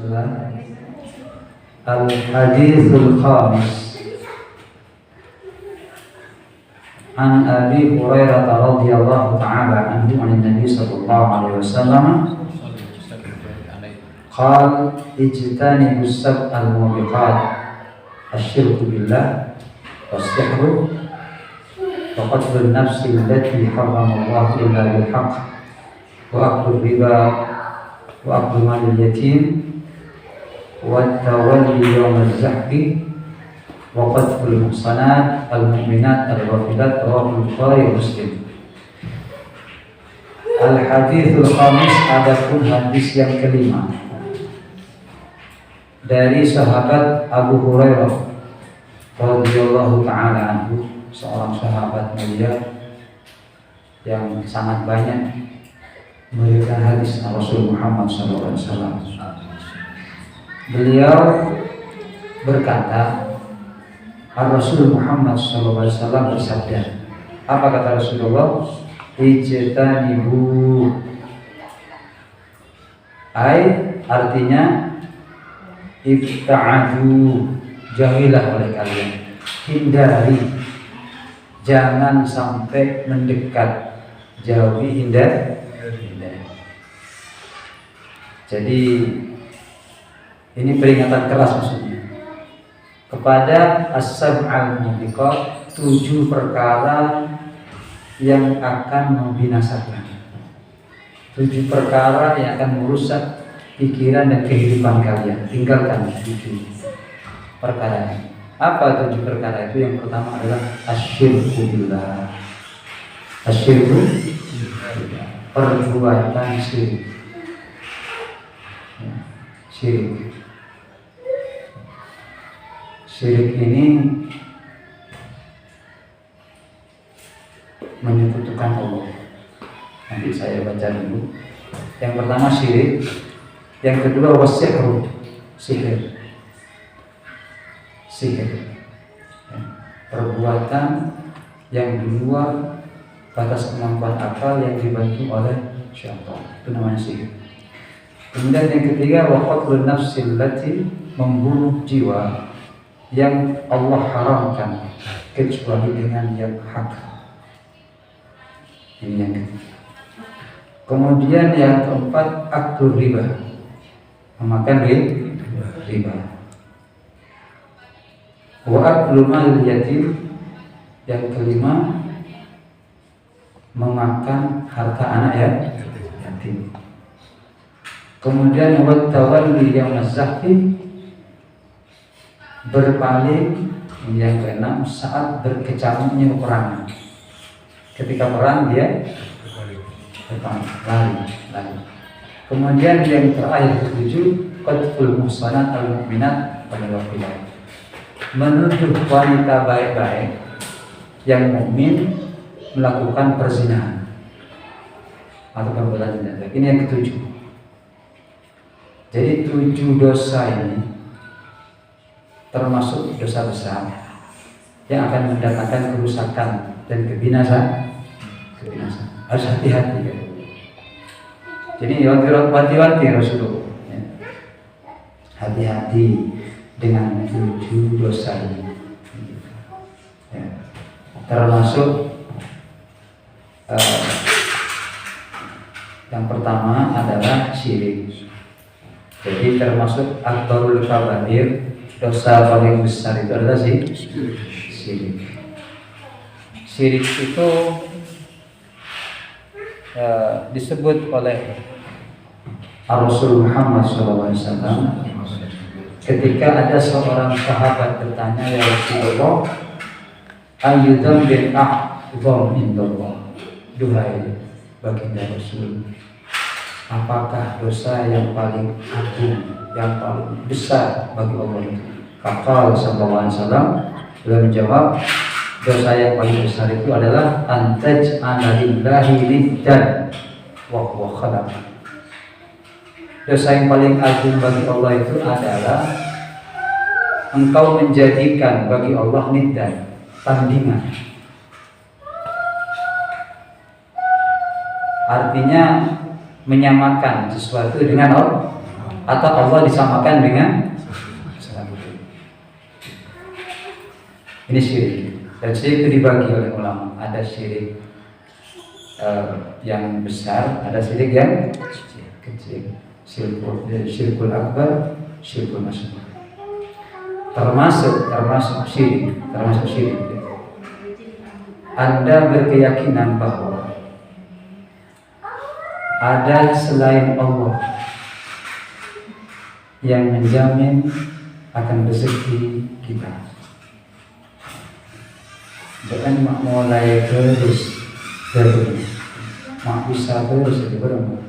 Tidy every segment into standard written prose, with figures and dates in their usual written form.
Bismillah. Al-Hadithul Khamis An Abi Hurairah radhiyallahu ta'ala anhu an Nabi sallallahu alaihi wasallam qala ijtanibus sab'al mubiqat asyirku billah was-sihru wa qatlun nafsi allati harrama Allah illa bil haqq wa aklu riba wa aklu malil yatim wa tawalli yawm az-zahfi wa qadful muhsanat al-mu'minat al-ghafilat rawahu Bukhari Muslim. Al-hadithul khamis, adapun hadis yang kelima dari sahabat Abu Hurairah radhiyallahu ta'ala anhu, seorang sahabat mulia yang sangat banyak meriwayatkan hadis Rasul Muhammad SAW. Beliau berkata, Rasul Muhammad SAW bersabda, apa kata Rasulullah? Ijtanibu, artinya ibta'adu, jauhilah oleh kalian, hindari, jangan sampai mendekat, jauhi, hindari. Jadi ini peringatan keras maksudnya kepada as-sab'al mubiqat, 7 perkara yang akan membinasakan, 7 perkara yang akan merusak pikiran dan kehidupan kalian. Tinggalkan 7 perkara ini. Apa 7 perkara itu? Yang pertama adalah asyirku billah, asyirku, perbuatan syirik. Syirik ini menyekutukan Allah. Nanti saya baca dulu. Yang pertama syirik, yang kedua wasihru, sihir. Perbuatan yang di luar batas kemampuan akal yang dibantu oleh syaitan, itu namanya sihir. Kemudian yang ketiga waqatlun nafsil lati, membunuh jiwa yang Allah haramkan kecuali dengan yang hak. Ini yang ketiga. Kemudian yang keempat aklu riba, memakan riba. Wa aklu mal yatim, yang kelima memakan harta anak yatim. Kemudian wa tawalli yawm az-zahfi, berpaling. Yang keenam saat berkecamuknya peperangan. Ketika perang dia lari. Kemudian yang terakhir ke-7 qadful muhsanat al-mu'minat al-ghafilat, menuduh wanita baik-baik yang mukmin melakukan perzinahan atau perbuatan zina. Ini yang ke-7. Jadi 7 dosa ini termasuk dosa besar yang akan mendatangkan kerusakan dan kebinasaan. Harus hati-hati ya. Jadi wanti-wanti Rasulullah ya. Hati-hati dengan 7 dosa ini ya. Termasuk yang pertama adalah syirik. Jadi termasuk akbarul kabair, dosa paling besar itu adalah syirik. Syirik itu disebut oleh Rasul Muhammad SAW ketika ada seorang sahabat bertanya, ya Rasulullah, ayyudzam bin a'dzam indallah, duhai baginda Rasul, apakah dosa yang paling agung, yang paling besar bagi Allah itu? Faqala sallallahu alaihi wasallam, beliau menjawab, dosa yang paling besar itu adalah antaj'ala lillahi niddan wa huwa khalaq. Dosa yang paling agung bagi Allah itu adalah engkau menjadikan bagi Allah niddan, tandingan. Artinya menyamakan sesuatu dengan Allah. atau Allah disamakan dengan sesuatu. Ini syirik. Dan syirik itu dibagi oleh ulama. Ada syirik yang besar, ada syirik yang kecil. Syirkul akbar, syirkul asghar. Termasuk syirik. Anda berkeyakinan bahwa ada selain Allah yang menjamin akan rezeki kita. Bukan mulai terus mak bisa terus itu berapa?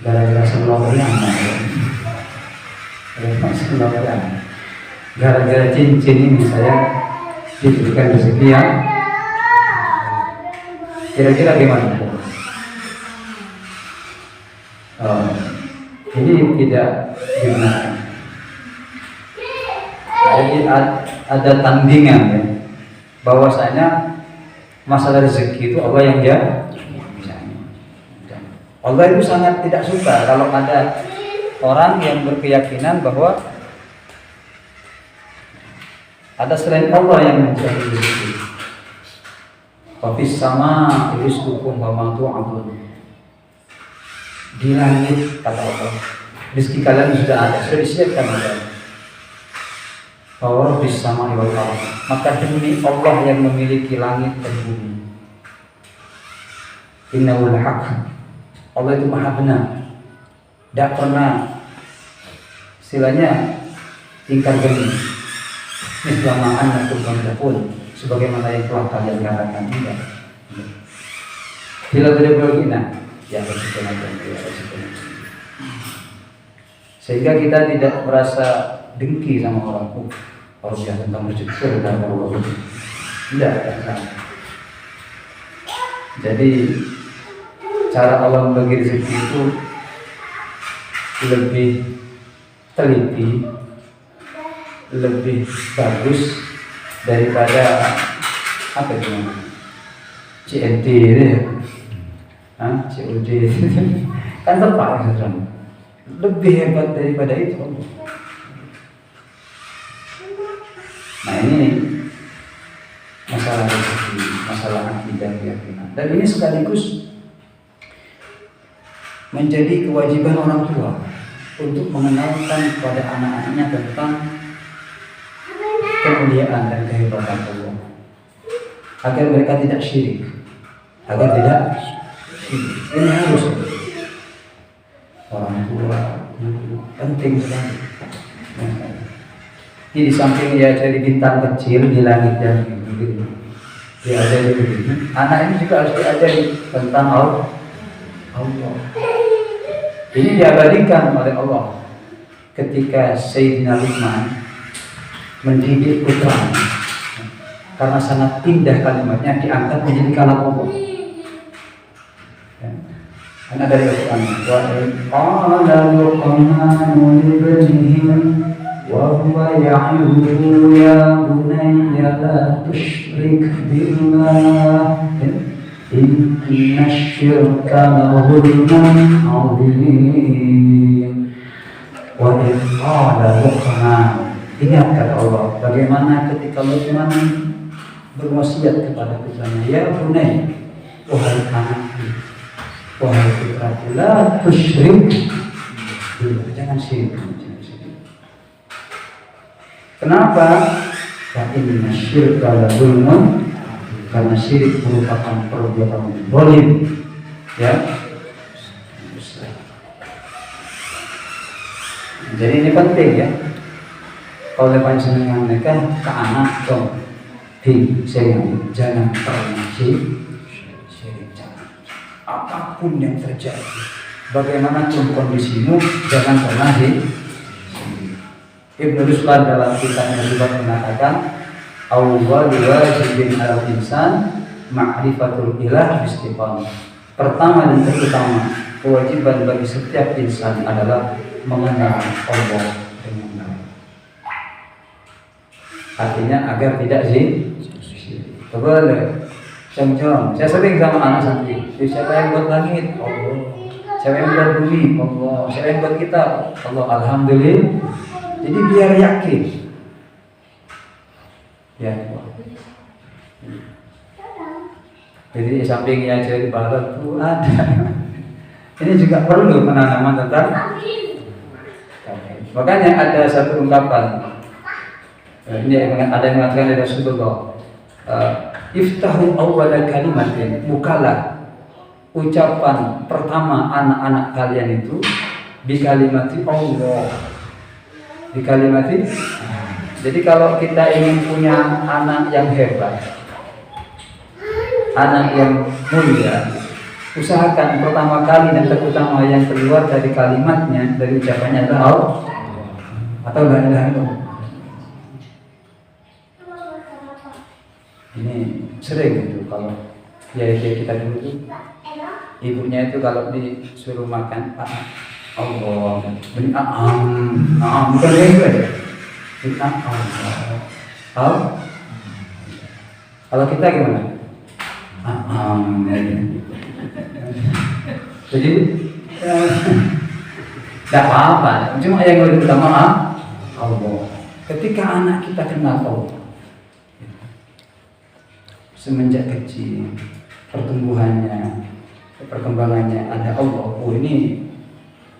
Gara-gara selokan, gara-gara cincin ini saya diberikan rezeki yang kira-kira gimana? Ini tidak dibenarkan. Jadi ada tandingan ya, bahwasanya masalah rezeki itu Allah yang dia. Allah itu sangat tidak suka kalau ada orang yang berkeyakinan bahwa ada selain Allah yang mencari rezeki. Wafis sama rizqukum wa ma tu'adun. Di langit kata Allah, rezeki kalian sudah ada, sudah disiapkan Allah. Bahwa bis sama wal ardh. Maka demi Allah yang memiliki langit dan bumi. Innahul haq. Allah itu maha benar. Tidak pernah istilahnya ingkar janji. Selama annakum pun sebagaimana yang telah kalian katakan tidak. Bila berbeda ya sehingga kita tidak merasa dengki sama orang yang tentang bersyukur dan Allah. Tidak. Jadi cara Allah membagi rezeki itu lebih teliti, lebih bagus daripada apa itu namanya? CNT itu ya, COD kan tepat ya, lebih hebat daripada itu. Nah ini masalah rezeki, masalah akidah keyakinan, dan ini sekaligus menjadi kewajiban orang tua untuk mengenalkan kepada anak-anaknya tentang kemuliaan dan kehebatan Allah, agar mereka tidak syirik, Ini harus orang tua penting sekali. Ini di samping dia jadi bintang kecil di langit yang begitu, diajari begini. Anak ini juga harus diajari tentang Allah. Ini diabadikan oleh Allah ketika Sayyidina Luqman mendidik putranya, karena sangat indah kalimatnya diangkat menjadi kalam Allah. Karena dari Al-Quran, wa qala Luqmanu libnihi wa huwa ya'iduhu ya bunayya la tusyrik billah inna syirka la zulmun 'adzim. Wa qala Luqman, ingat kata Allah, bagaimana ketika Luqman berwasiat kepada putranya, ya bunayya, wahai anakku, wahai putraku, la tusyrik billah, jangan syirik. Kenapa? Fa inna syirka la zulmun, karena syirik merupakan perbuatan zalim, ya. Jadi ini penting ya. Kalau panjenengan mereka ke anak dong, jangan pernah syirik, jangan. Apapun yang terjadi, bagaimanapun kondisimu, jangan pernah syirik. Ibnu Ruslan dalam kitabnya juga mengatakan, awwal wajibin alal insan ma'rifatul ilah bistiqamah. Pertama dan terutama kewajiban bagi setiap insan adalah mengenal Allah dengan baik. Artinya agar tidak syirik. Boleh. Contoh, saya sering sama anak santri, siapa yang buat langit? Allah. Siapa yang buat bumi? Allah. Siapa yang buat kita? Allah. Alhamdulillah. Jadi biar yakin. Ya. Jadi sampingnya jadi barat itu ada. Ini juga perlu penanaman tentang. Makanya ada satu ungkapan. Ini ada yang mengatakan dari Rasulullah. Iftahu awwala kalimatin, bukalah ucapan pertama anak-anak kalian itu di kalimati Allah. Di kalimati. Jadi kalau kita ingin punya anak yang hebat, anak yang mulia, usahakan pertama kali dan terutama yang keluar dari kalimatnya, dari ucapannya adalah Allah atau la ilaha illallah. Ini sering itu kalau ya kita dulu tuh ibunya itu kalau disuruh makan Allah bukan ya kalau kita gimana jadi tidak apa-apa, cuma yang lebih utama Allah. Ketika anak kita kenal Allah semenjak kecil, pertumbuhannya, perkembangannya ada Allah. Oh ini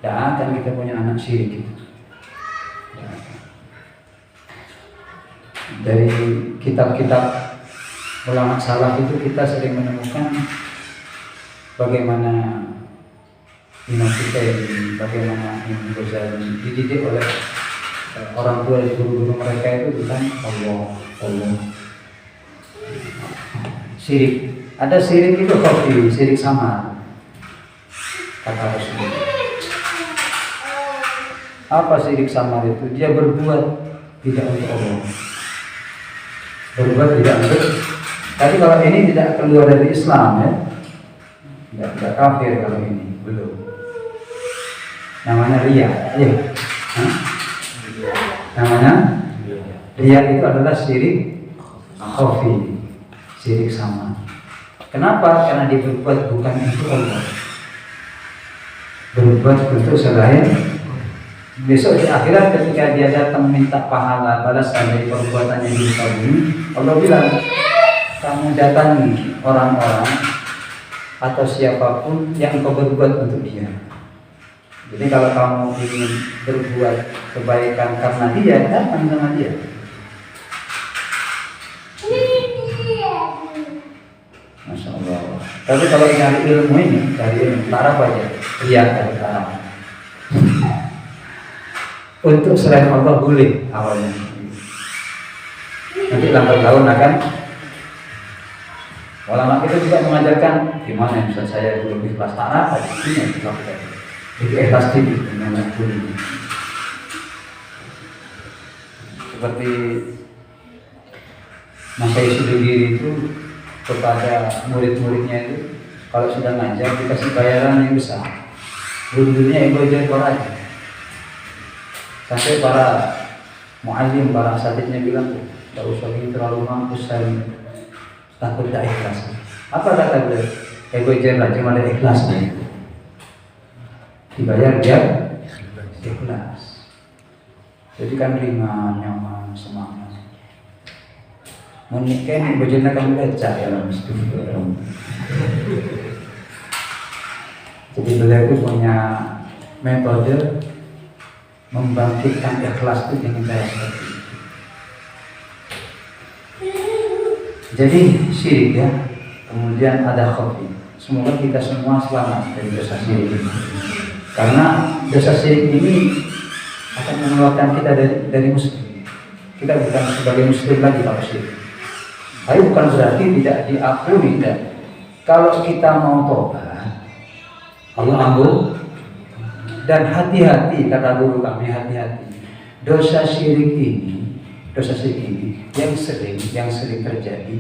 tidak akan kita punya anak syirik. Dari kitab-kitab ulama salaf itu kita sering menemukan bagaimana Imam Syafi'i, bagaimana Imam Ghazali dididik oleh orang tua dan guru-guru mereka itu tentang Allah. Syirik, ada syirik itu kopi, syirik samar. Kata Rasulullah. Apa syirik samar itu? Dia berbuat tidak untuk Allah. Berbuat tidak untuk. Tapi kalau ini tidak keluar dari Islam ya, tidak kafir kalau ini belum. Namanya riya, ya. Namanya riya itu adalah syirik khafi, syirik sama. Kenapa? Karena dia berbuat bukan untuk Allah, berbuat untuk selain. Besok di akhirat ketika dia datang minta pahala balasan dari perbuatannya di muka bumi, Allah bilang, kamu datangi orang-orang atau siapapun yang kau berbuat untuk dia. Jadi kalau kamu ingin berbuat kebaikan karena dia, datang sama dia. Masya Allah. Tapi kalau cari ilmu ini, cari ilmu taraf aja. Iya, cari taraf. Untuk selain Allah boleh awalnya. Nanti lambat laun akan. Ulama kita juga mengajarkan gimana yang bisa saya dulu ikhlas taraf, ini yang kita lakukan. Jadi ikhlas diri dengan dulu. Seperti Mas Syediri itu kepada murid-muridnya itu kalau sudah ngajar dikasih bayaran yang besar. Dulunya ego jengkol aja. Sampai para mu'alim, para asatidnya bilang, tidak usah ini terlalu mampus saya takut tidak ikhlas. Apa kata beliau? Ego jengkol cuma ada ikhlasnya. Dibayar dia ikhlas. Jadi kan ringan, nyaman, semangat. Menikah ini bojone kan becak ya Jadi beliau itu punya metode membangkitkan ikhlas itu dengan cara seperti itu. Jadi syirik ya, kemudian ada khafi. Semoga kita semua selamat dari dosa syirik ini. Karena dosa syirik ini akan mengeluarkan kita dari muslim. Kita bukan sebagai muslim lagi kalau syirik. Tapi bukan berarti tidak diakui. Kalau kita mau tobat, Allah ampun. Dan hati-hati, kata guru kami, hati-hati. Dosa syirik ini yang sering terjadi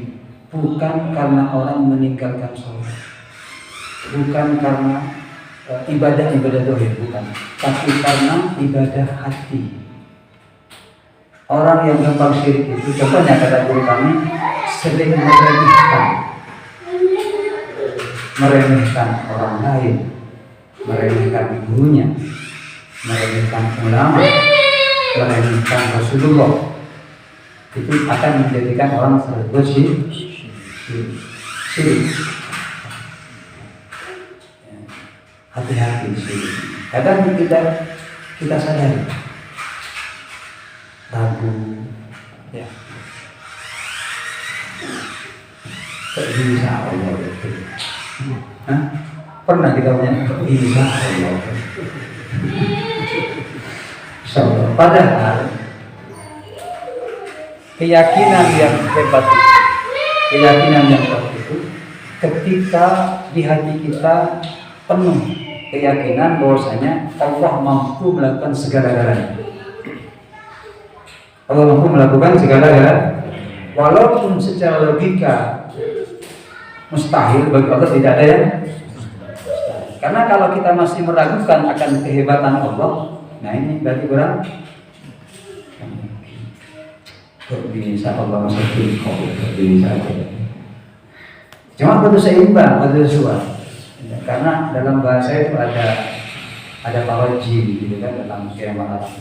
bukan karena orang meninggalkan sholat, bukan karena ibadah dohir, bukan, tapi karena ibadah hati. Orang yang gampang syirik itu, contohnya kata guru kami, sering meremehkan orang lain. meremehkan gurunya, meremehkan ulama, meremehkan Rasulullah, itu akan menjadikan orang berbuat syirik. Hati-hati syirik. Kadang kita sadari ragu, ya. Bisa Allah itu. Pernah kita punya bisa Allah. Padahal keyakinan yang hebat itu ketika di hati kita penuh keyakinan bahwasanya Allah mampu melakukan segala-galanya. Allah mampu melakukan segala-galanya. Walaupun secara logika mustahil, bagi Allah tidak ada yang mustahil. Karena kalau kita masih meragukan akan kehebatan Allah, nah ini berarti kurang. Bisa Allah masuk bisa. Cuma perlu seimbang, perlu sesuai. Karena dalam bahasa itu ada paroji gitu kan, dalam kiraman Arab.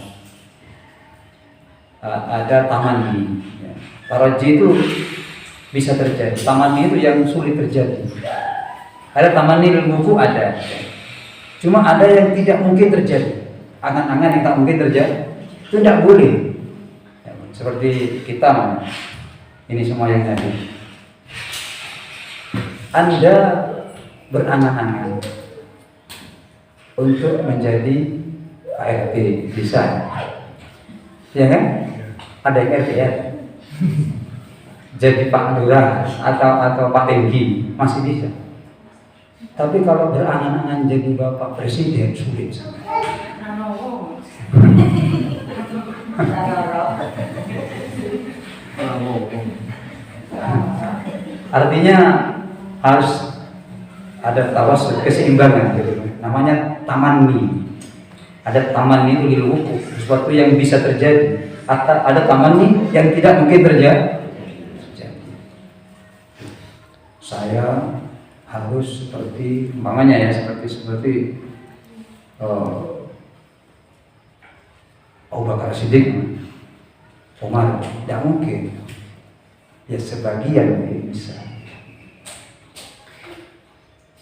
Ada tamanni. Paroji itu bisa terjadi. Tamanni itu yang sulit terjadi. Ada tamanni ilmu ada. Cuma ada yang tidak mungkin terjadi. Angan-angan yang tak mungkin terjadi itu tidak boleh. Seperti kita ini semua yang tadi. Anda berangan-angan untuk menjadi ART, bisa, ya kan? Ada yang RT ya, jadi Pak Lurah atau Pak Tenggi masih bisa. Tapi kalau berangan-angan jadi Bapak Presiden sulit sangat. Artinya harus ada tawas keseimbangan gitu. Namanya tamanni. Ada tamanni itu ilmu, sesuatu yang bisa terjadi. Ada tamanni yang tidak mungkin terjadi. Saya harus seperti umpamanya ya, seperti Abu Bakar Siddiq, Umar, tidak mungkin. Ya sebagian bisa.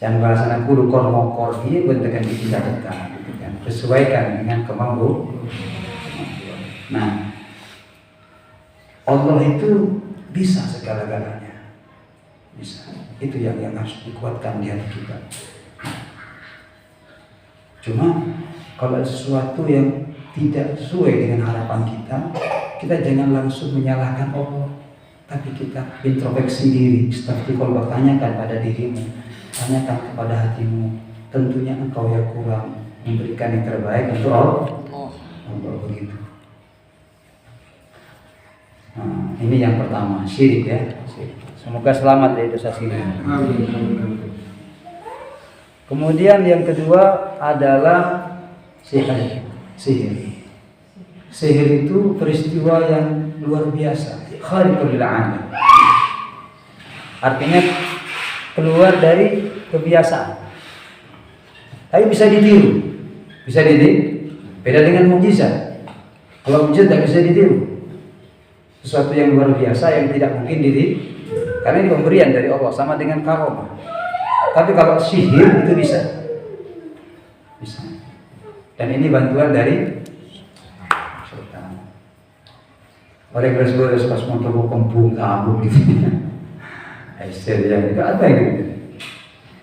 Yang bahasa kudu kormokor dia bentukkan di kita gitu kan. Sesuaikan dengan kemampuan. Nah, Allah itu bisa segala-galanya. Bisa. Itu yang harus dikuatkan di hati kita. Cuma kalau sesuatu yang tidak sesuai dengan harapan kita jangan langsung menyalahkan Allah, tapi kita introspeksi diri, istighfar, bertanyakan pada dirimu, tanyakan kepada hatimu, tentunya engkau yang kurang memberikan yang terbaik untuk Allah begitu. Nah, ini yang pertama, syirik ya. Semoga selamat dari dosa syirik. Kemudian yang kedua adalah sihir. Sihir itu peristiwa yang luar biasa, khariqul lil-'adah. Artinya keluar dari kebiasaan. Tapi bisa ditiru. Beda dengan mukjizat. Kalau mukjizat tidak bisa ditiru. Sesuatu yang luar biasa yang tidak mungkin ditiru. Karena ini pemberian dari Allah, sama dengan karomah. Tapi kalau sihir itu bisa. Dan ini bantuan dari setan. Oleh beres-beres pas mau coba kembung tabung gitu. Itu ada gitu.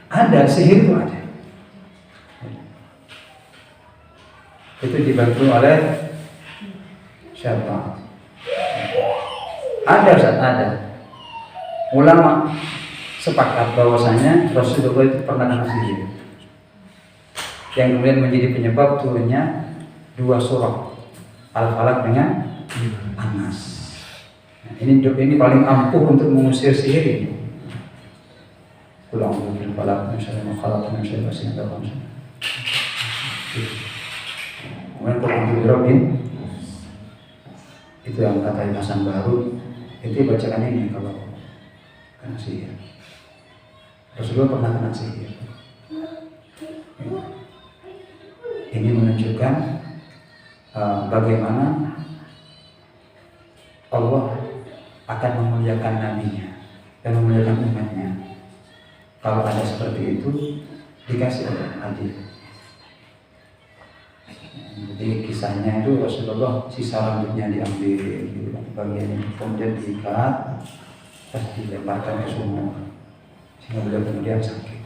Ada sihir itu ada. Itu dibantu oleh siapa? Ada. Ulama sepakat bahwasanya Rasulullah itu pernah kena sihir, yang kemudian menjadi penyebab turunnya 2 surah Al-Falaq dengan An-Nas. Nah, ini paling ampuh untuk mengusir sihir ini. Ulang bil falaq min syarri ma khalaq min syarri ghasiqin idza waqab. Kemudian Rabbin itu yang kata Hasan Baru, itu bacaan ini kalau kena sihir. Rasulullah pernah kena sihir. menunjukkan bagaimana Allah akan memuliakan nabinya dan memuliakan umatnya. Kalau ada seperti itu dikasih oleh adil. Jadi kisahnya itu Rasulullah sisa rambutnya diambil gitu, bagian ini kemudian diikat terus dilemparkan ke sumur sehingga beliau kemudian sakit,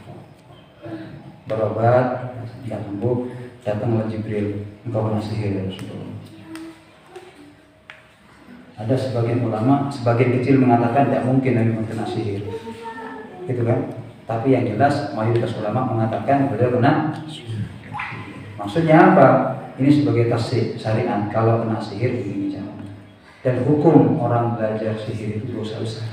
berobat tidak sembuh, datanglah Jibril, engkau kena sihir ya Rasulullah. Ada sebagian ulama, sebagian kecil mengatakan tidak mungkin Nabi kena sihir, gitu kan? Tapi yang jelas mayoritas ulama mengatakan beliau kena. Maksudnya apa? Ini sebagai tafsir syariat. Kalau kena sihir begini jangan. Dan hukum orang belajar sihir itu dosa besar.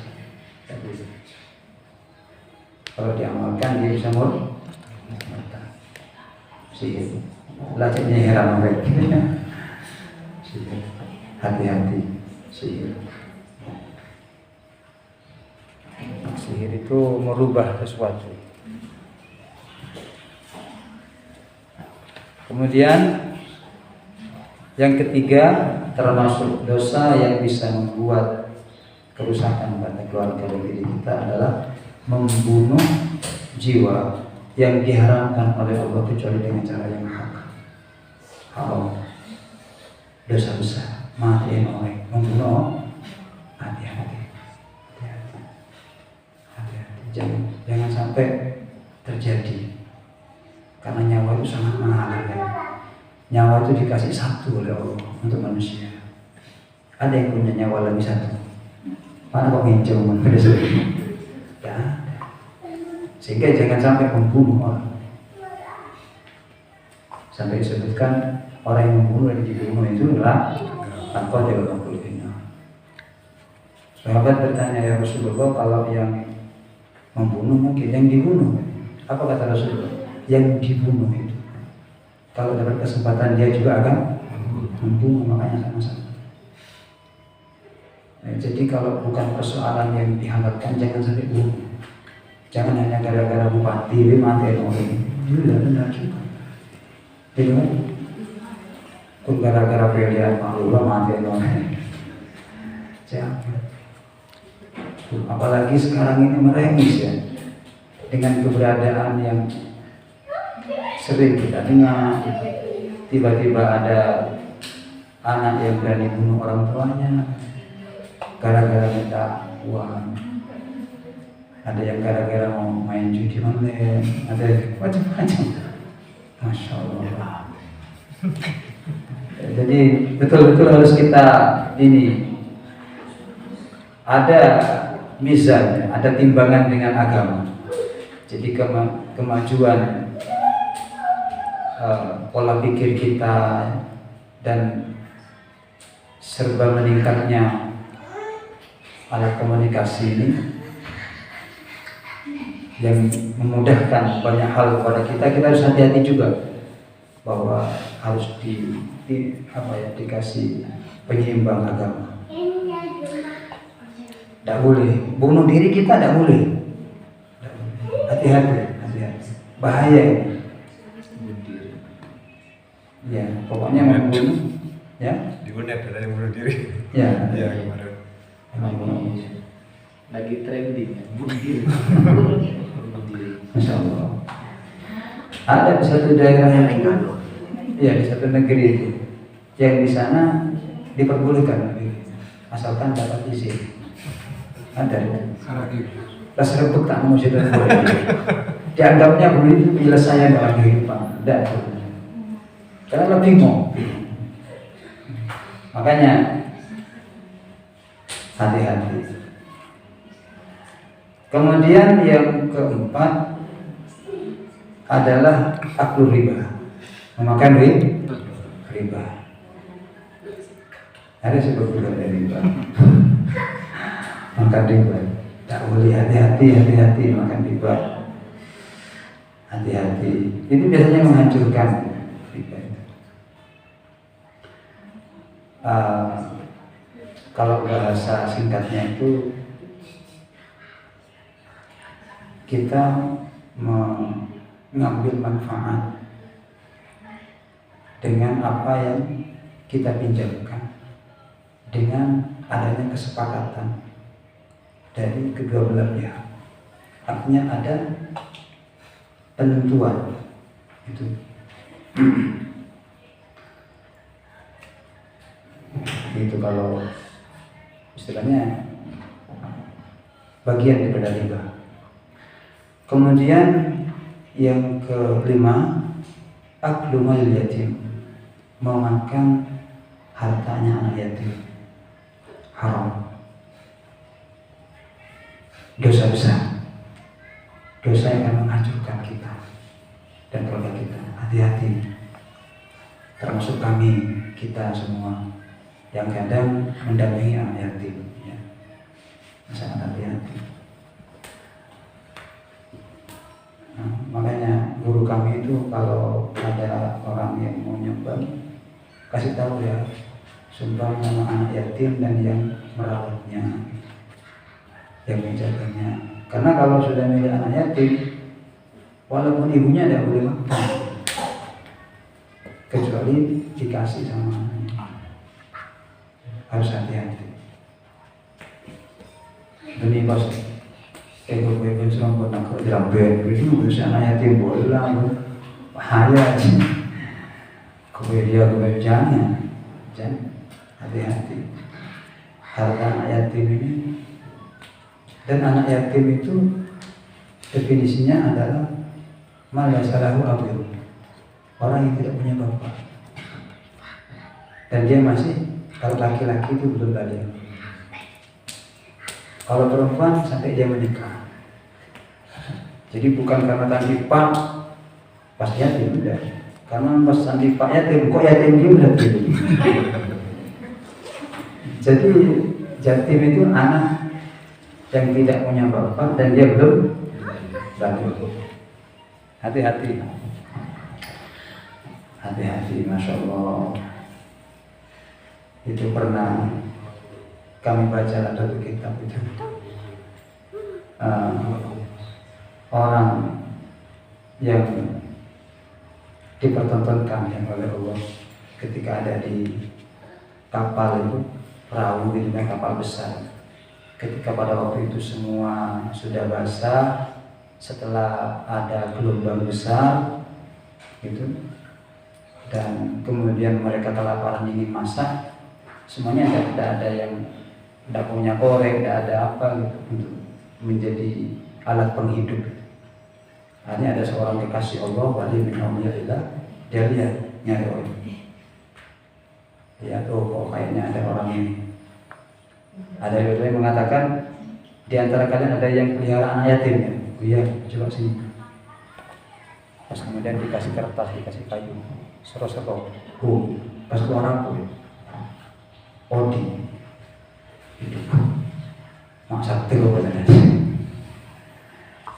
Kalau diamalkan dia bisa murtad. Sihir. Belajarnya heran mereka. Sihir. Hati-hati. Sihir. Sihir itu merubah sesuatu. Kemudian yang ketiga, termasuk dosa yang bisa membuat kerusakan pada keluarga dan diri kita adalah membunuh jiwa yang diharamkan oleh Allah kecuali dengan cara yang hak. Haram. Dosa besar. Mati orang membunuh. Hati-hati. Jangan sampai terjadi, karena nyawa itu sangat mahal kan? Nyawa itu dikasih satu oleh Allah untuk manusia. Ada yang punya nyawa lebih satu? Mana kok nginjau ya. Sehingga jangan sampai membunuh orang. Sampai disebutkan orang yang membunuh dan dibunuh itu adalah tanpa dilakukan. Sahabat bertanya, ya Rasulullah, kalau yang membunuh mungkin, yang dibunuh apa kata Rasulullah? Yang dibunuh itu kalau dapat kesempatan dia juga akan membunuh, makanya sama-sama. Jadi kalau bukan persoalan yang dihangatkan, jangan sampai bunuh. Jangan hanya gara-gara bupati mati orang ini. Tidak benar juga. Tidak. Kok gara-gara pilihan Allah mati orang ini. Jangan. Apalagi sekarang ini merengis ya, dengan keberadaan yang sering kita dengar, tiba-tiba ada anak yang berani bunuh orang tuanya gara-gara minta uang, ada yang gara-gara mau main judi online, ada macam-macam. Masya Allah. Jadi betul-betul harus kita ini ada mizan, ada timbangan dengan agama. Jadi kemajuan pola pikir kita dan serba meningkatnya alat komunikasi ini yang memudahkan banyak hal kepada kita harus hati-hati juga bahwa harus dikasih penyeimbang agama. Tidak boleh bunuh diri, kita tidak boleh. Hati-hati, bahaya. Ya, pokoknya membunuh, ya. Dibunuh ada yang bunuh diri. Ya. Ya kemarin. Lagi trending ya, bunuh diri. Masya Allah. Ada di satu daerah yang ya di satu negeri itu, yang di sana diperbolehkan asalkan dapat izin. Ada tas rebut tak mau jadi dianggapnya boleh itu penyelesaian dalam kehidupan. Tidak, karena lebih mau. Makanya hati-hati. Kemudian yang keempat adalah aklu riba, memakan riba. Ada sebab dari riba. Makan riba, tak boleh. Hati-hati makan riba. Hati-hati. Itu biasanya menghancurkan riba. Kalau bahasa singkatnya itu kita mengambil manfaat dengan apa yang kita pinjamkan, dengan adanya kesepakatan dari kedua belah pihak. Artinya ada penentuan itu. Itu kalau istilahnya bagian daripada riba. Kemudian yang kelima, aklu malil yatim, memakan hartanya anak yatim, haram, dosa besar, dosa yang akan menghancurkan kita dan keluarga kita. Hati-hati, termasuk kami, kita semua yang kadang mendampingi anak yatim, ya. Sangat hati-hati. Nah, makanya guru kami itu kalau ada orang yang mau nyumbang, kasih tahu ya, sumbang nama anak yatim dan yang merawatnya, yang menjaganya. Karena kalau sudah milik anak yatim, walaupun ibunya tidak boleh makan, kecuali dikasih sama anaknya. Harus hati-hati. Demi bos, ego gue serang pernah kerja ramben, itu bisa anak yatim boleh lah, bahaya sih. Gue jangan hati-hati. Harta anak yatim ini, dan anak yatim itu definisinya adalah malah salahu abul, orang yang tidak punya bapak, dan dia masih, kalau laki-laki itu belum balik. Kalau perempuan sampai dia menikah. Jadi bukan karena tadi pak pas yatim, udah. Karena pas tadi pak yatim, kok yatim dia udah gitu. Jadi yatim itu anak yang tidak punya bapak dan dia belum balik. Hati-hati. Hati-hati, Masya Allah. Itu pernah kami baca satu kitab itu, orang yang dipertontonkan yang oleh Allah ketika ada di kapal itu, perahu itu dan kapal besar. Ketika pada waktu itu semua sudah basah, setelah ada gelombang besar gitu, dan kemudian mereka kelaparan ingin masak, semuanya tidak ada yang tidak punya korek, tidak ada apa gitu untuk menjadi alat penghidup. Hanya ada seorang kekasih Allah, wali min auliyillah, dia lihat nyari orang. Lihat, oh kok kayaknya ada orang ini. Ada yang mengatakan di antara kalian ada yang pelihara anak yatim ya? Oh iya, coba sini. Pas kemudian dikasih kertas, dikasih kayu, sero-sero. Oh, pas keluar aku, Odi. Masa itu katanya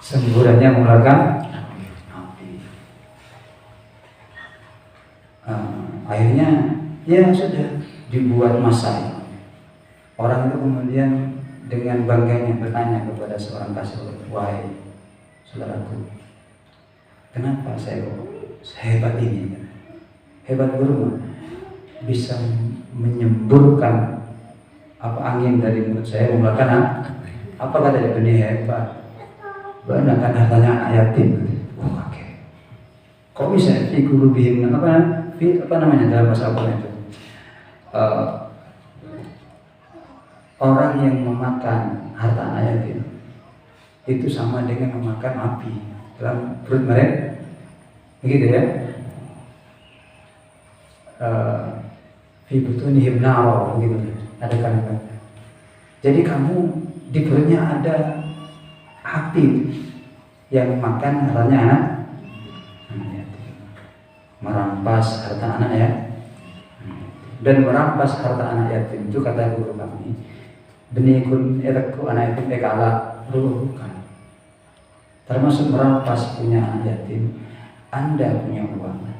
semburannya mengeluarkan api. Akhirnya ya sudah dibuat masak. Orang itu kemudian dengan bangganya bertanya kepada seorang kasih, wahai saudaraku, kenapa saya sehebat ini? Hebat guru bisa menyemburkan apa angin dari mulut saya mengeluarkan apa katanya, benih hebat, bahkan hartanya anak yatim. Oh kakek, kok bisa guru bihim apa namanya dalam bahasa Arab itu, orang yang memakan harta anak yatim itu sama dengan memakan api dalam perut mereka, begitu ya. Fi butunihim nar, begitu. Ada kalimat. Jadi kamu di perutnya ada api yang makan hartanya anak yatim, merampas harta anak ya, dan merampas harta anak yatim itu kata guru kami, benikun erekku anak yatim ekala bukan, termasuk merampas punya anak yatim. Anda punya uang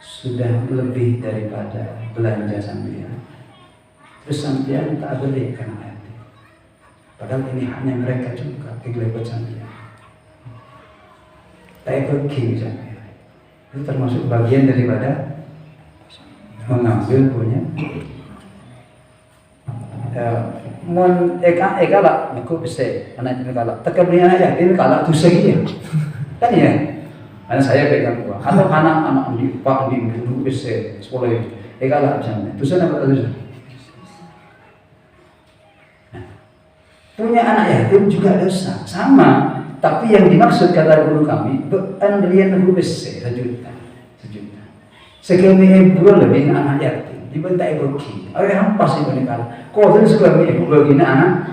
sudah lebih daripada belanja sampean, terus sampean tak berikan hati, padahal ini hanya mereka juga kegelapan sampean, tak pergi sampean. Itu termasuk bagian daripada mengambil punya eka lah aku bisa anak ini kalah terkebalian aja ini kalah tuh segi kan ya karena saya pegang uang atau anak di pak di dulu bisa sekolah itu eka lah misalnya tuh sana apa tuh punya anak yatim juga dosa sama tapi yang dimaksud kata guru kami andrian guru besar sejuta segini bulan lebih anak yatim dibentak ibuki, ayah hampas ibu ni kalau kau tu segala ibu begini anak,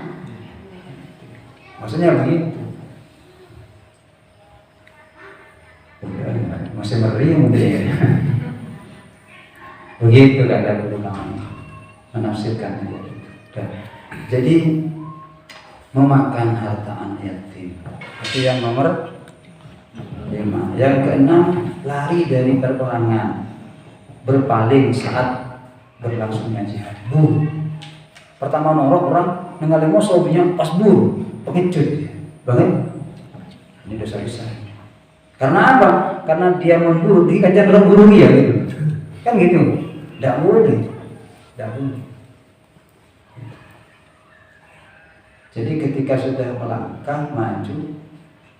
maksudnya begitu, masih meriang mungkin, begitu kata guru kami menafsirkan itu. Jadi memakan harta anak yatim itu yang nomor 5. Yang keenam lari dari peperangan, berpaling saat berlangsungnya jihad. Pertama norok orang ningali musuhnya pas pengecut. Banget. Ini dosa besar. Karena apa? Karena dia memburu dikejar orang buru dia gitu. Kan gitu. Enggak boleh. Enggak boleh. Jadi ketika sudah melangkah maju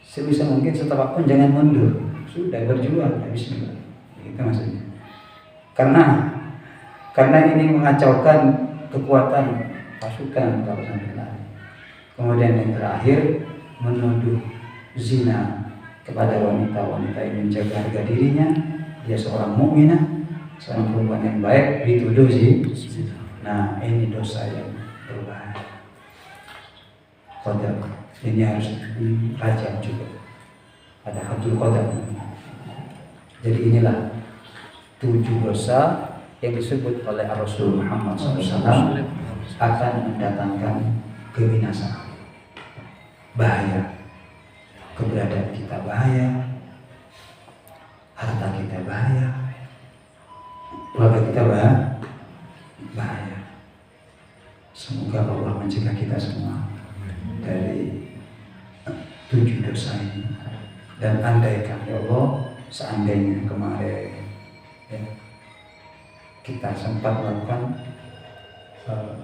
sebisa mungkin setapak pun jangan mundur. Sudah berjuang bismillah. Itu maksudnya. Karena ini mengacaukan kekuatan pasukan kalau sampai lari. Kemudian yang terakhir menuduh zina kepada wanita yang menjaga harga dirinya, dia seorang mukminah, seorang perempuan yang baik dituduh zina. Nah ini dosa yang berbahaya. Qadar ini harus dirajam juga. Ada hadul qadar. Jadi inilah 7 dosa yang disebut oleh Rasul Muhammad SAW akan mendatangkan kebinasaan, bahaya, keberadaan kita bahaya, harta kita bahaya, keluarga kita bahaya. Semoga Allah mencegah kita semua dari 7 dosa ini. Dan andaikan ya Allah, seandainya kemarin ya, kita sempat melakukan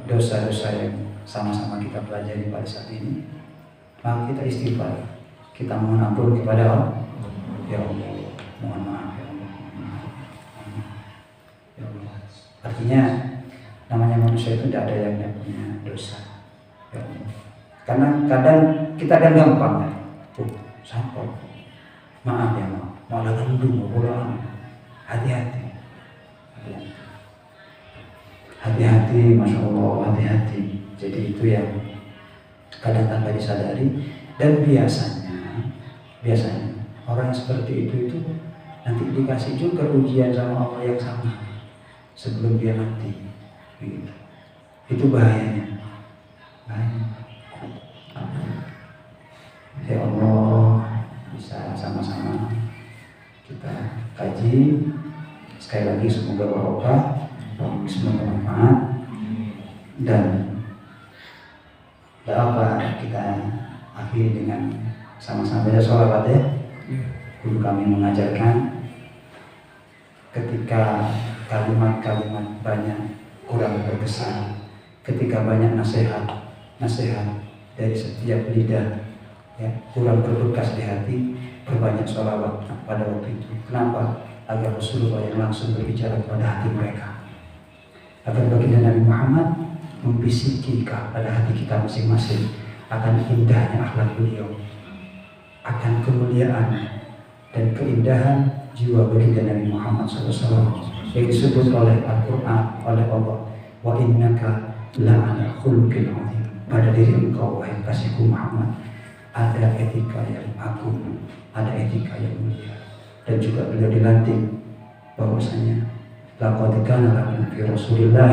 dosa-dosa yang sama-sama kita pelajari pada saat ini, maka kita istighfar, kita mohon ampun kepada Allah. Ya Allah, mohon maaf ya Allah. Ya Allah. Artinya namanya manusia itu tidak ada yang tidak punya dosa. Ya Allah. Karena kadang kita kan gampang ya. Sampel. Maaf ya Allah. Malah gendung, hati-hati. Hati-hati, Masya Allah, hati-hati. Jadi itu yang kadang tanpa disadari. Dan biasanya orang yang seperti itu nanti dikasih juga ujian sama Allah yang sama sebelum dia mati. Begitu. Itu bahayanya. Ya Allah, bisa sama-sama kita kaji. Sekali lagi semoga barokah, semoga bermanfaat, dan apa kita akhiri dengan sama-sama baca sholawat ya. Guru kami mengajarkan ketika kalimat-kalimat banyak kurang berkesan, ketika banyak nasihat dari setiap lidah ya, kurang berbekas di hati, berbanyak sholawat pada waktu itu. Kenapa? Agar Rasulullah yang langsung berbicara kepada hati mereka, agar baginda Nabi Muhammad membisiki pada hati kita masing-masing akan indahnya akhlak beliau, akan kemuliaan dan keindahan jiwa baginda Nabi Muhammad SAW yang disebut oleh Al-Quran, oleh Allah, wa innaka la'ala khuluqin 'adzim. Pada diri engkau wahai kasihku Muhammad ada etika yang agung, ada etika yang mulia. Dan juga beliau dilantik bahwasanya laqad kana lakum fi Rasulillah,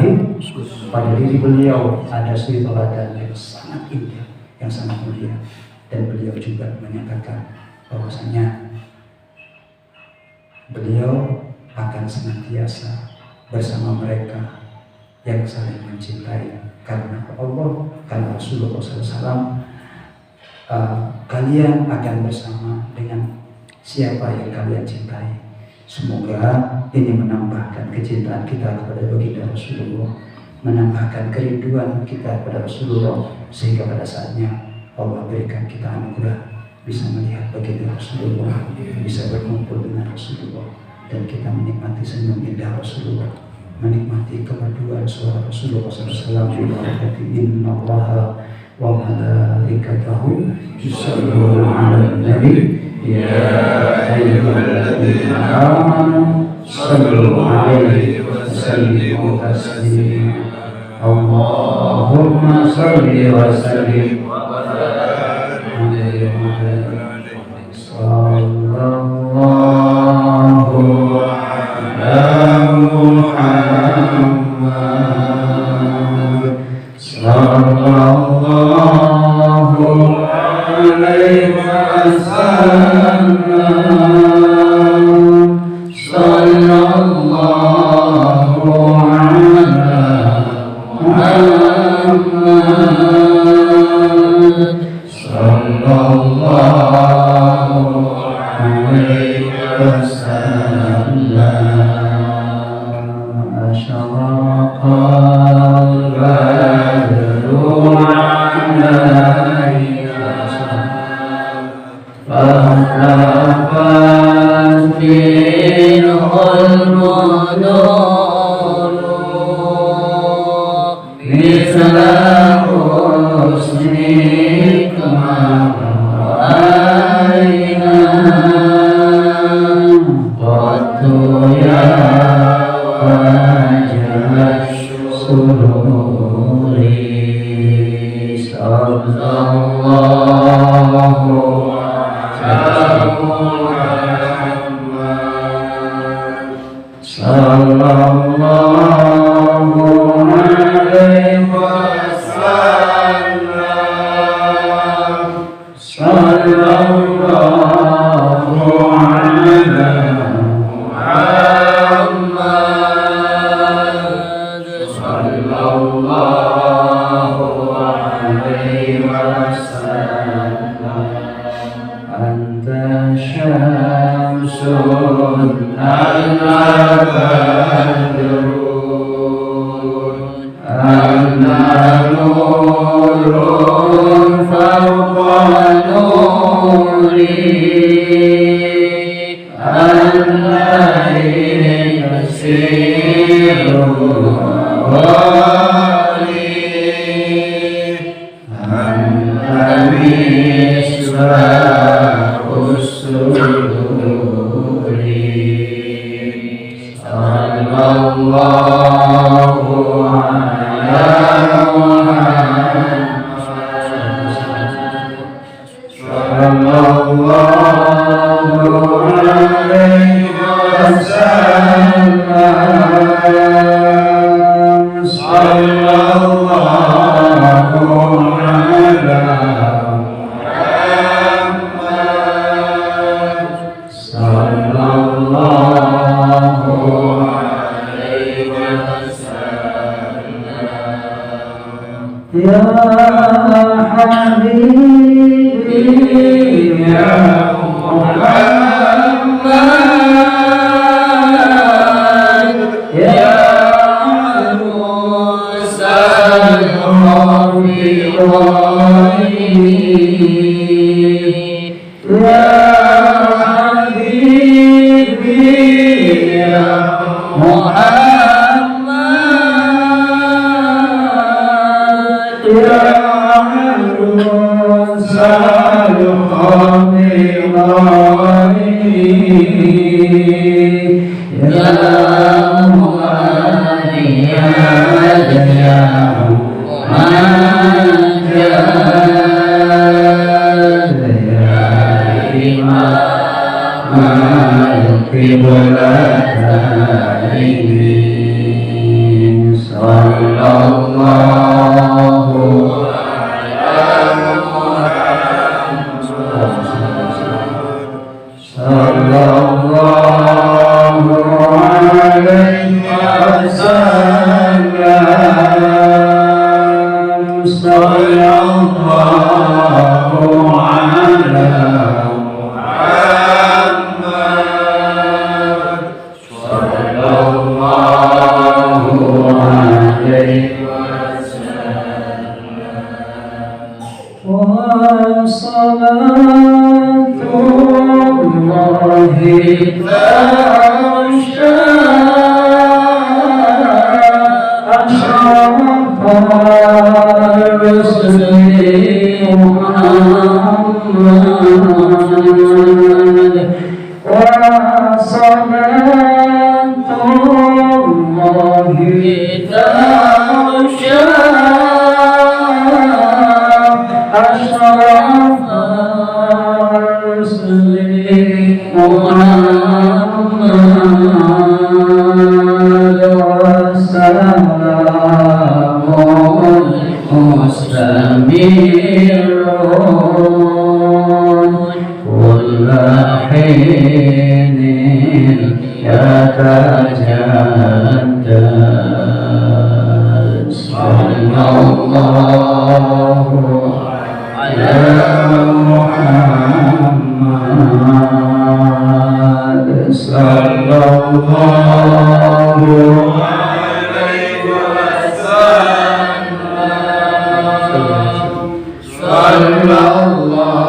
pada diri beliau ada suri teladan yang sangat indah, yang sangat mulia. Dan beliau juga menyatakan bahwasanya beliau akan senantiasa bersama mereka yang saling mencintai karena Allah, karena Rasulullah SAW. Kalian akan bersama dengan siapa yang kalian cintai. Semoga ini menambahkan kecintaan kita kepada baginda Rasulullah, menambahkan kerinduan kita kepada Rasulullah, sehingga pada saatnya Allah berikan kita anugerah bisa melihat baginda Rasulullah, bisa berkumpul dengan Rasulullah, dan kita menikmati senyum indah Rasulullah, menikmati kemerduan suara Rasulullah SAW. Inna Allaha wa malaikatahu yusholluna 'alan nabi ya ayyuhalladzina amanu shallu 'alaihi wa sallimu taslima. Allahumma shalli wa sallim wa barik 'alaihi sallallahu ala Muhammad sallallahu alaihi wasallam sallallahu ala Muhammad sallallahu alaihi wasallam. Asyaraqal badru alaina fahlafat minhul mudur misla husnika ra'ayna qattu ya wajah sururi sallallahu ala Muhammad sallallahu alaihi wasallam sallallahu ala Muhammad sallallahu alaihi wasallam. Anta syamsun anta badrun anta nurun fawqa nuri anta yasiru wali anta misbahus suduri sallallahu ala Muhammad sallallahu alaihi wasallam sallallahu ala Muhammad sallallahu alaihi wasallam. Ya Habibi ya Muhammad ya Musal ya Habibi ya Muhammad ya Musal ya Muhammad ya sallallahu صلاة الله تغشى أشرف الرسل محمد وصلاة الله تغشى أشرف الرسل محمد وسلام مستمر كل حين يتجدد صلى الله على محمد صلى الله عليه وسلم صلى الله